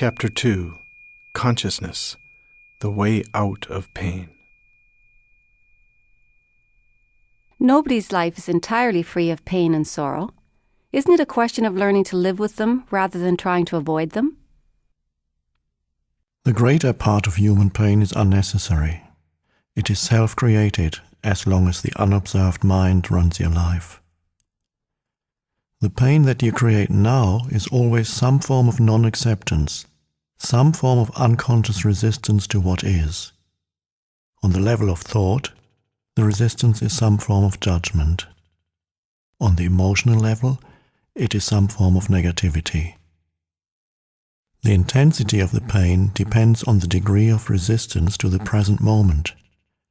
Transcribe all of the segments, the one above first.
Chapter 2. Consciousness, the Way Out of Pain. Nobody's life is entirely free of pain and sorrow. Isn't it a question of learning to live with them rather than trying to avoid them? The greater part of human pain is unnecessary. It is self-created as long as the unobserved mind runs your life. The pain that you create now is always some form of non-acceptance, some form of unconscious resistance to what is. On the level of thought, the resistance is some form of judgment. On the emotional level, it is some form of negativity. The intensity of the pain depends on the degree of resistance to the present moment,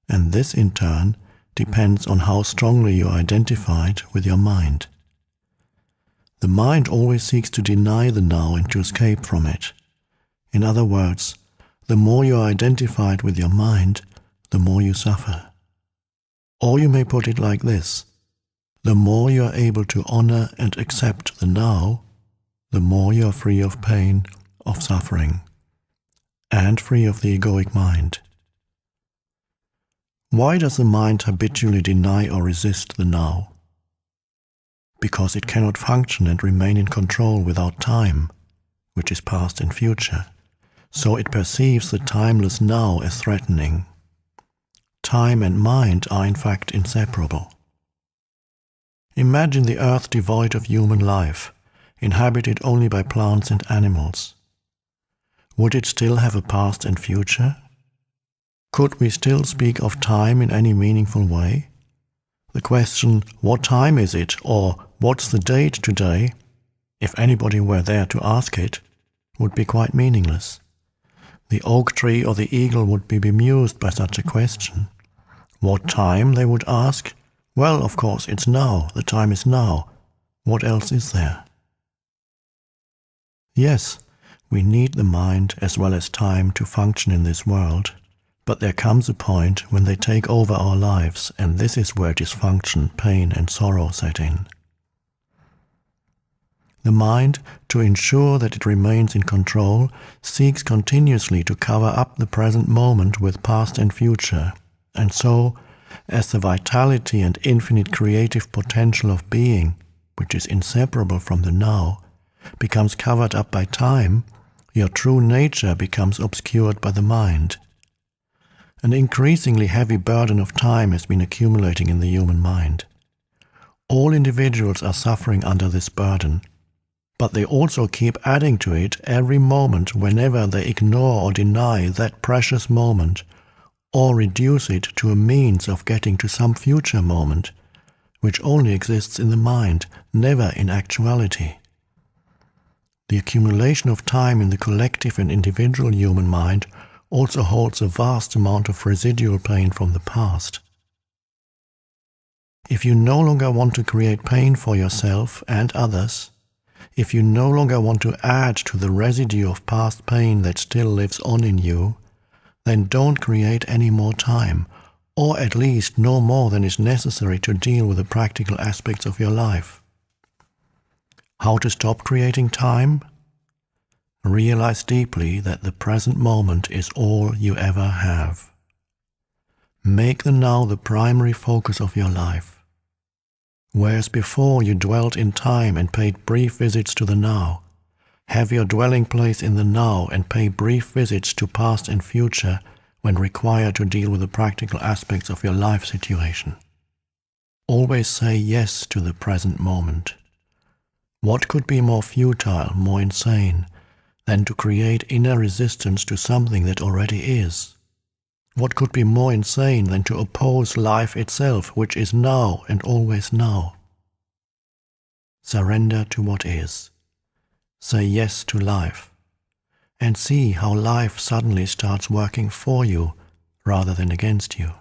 and this in turn depends on how strongly you are identified with your mind. The mind always seeks to deny the now and to escape from it. In other words, the more you are identified with your mind, the more you suffer. Or you may put it like this: the more you are able to honor and accept the now, the more you are free of pain, of suffering, and free of the egoic mind. Why does the mind habitually deny or resist the now? Because it cannot function and remain in control without time, which is past and future, so it perceives the timeless now as threatening. Time and mind are in fact inseparable. Imagine the earth devoid of human life, inhabited only by plants and animals. Would it still have a past and future? Could we still speak of time in any meaningful way? The question, "What time is it?" or "What's the date today?" if anybody were there to ask it, would be quite meaningless. The oak tree or the eagle would be bemused by such a question. What time, they would ask? Well, of course, it's now. The time is now. What else is there? Yes, we need the mind as well as time to function in this world, but there comes a point when they take over our lives, and this is where dysfunction, pain, and sorrow set in. The mind, to ensure that it remains in control, seeks continuously to cover up the present moment with past and future, and so, as the vitality and infinite creative potential of being, which is inseparable from the now, becomes covered up by time, your true nature becomes obscured by the mind. An increasingly heavy burden of time has been accumulating in the human mind. All individuals are suffering under this burden, but they also keep adding to it every moment whenever they ignore or deny that precious moment, or reduce it to a means of getting to some future moment, which only exists in the mind, never in actuality. The accumulation of time in the collective and individual human mind also holds a vast amount of residual pain from the past. If you no longer want to create pain for yourself and others, if you no longer want to add to the residue of past pain that still lives on in you, then don't create any more time, or at least no more than is necessary to deal with the practical aspects of your life. How to stop creating time? Realize deeply that the present moment is all you ever have. Make the now the primary focus of your life. Whereas before you dwelt in time and paid brief visits to the now, have your dwelling place in the now and pay brief visits to past and future when required to deal with the practical aspects of your life situation. Always say yes to the present moment. What could be more futile, more insane, than to create inner resistance to something that already is? What could be more insane than to oppose life itself, which is now and always now? Surrender to what is. Say yes to life, and see how life suddenly starts working for you rather than against you.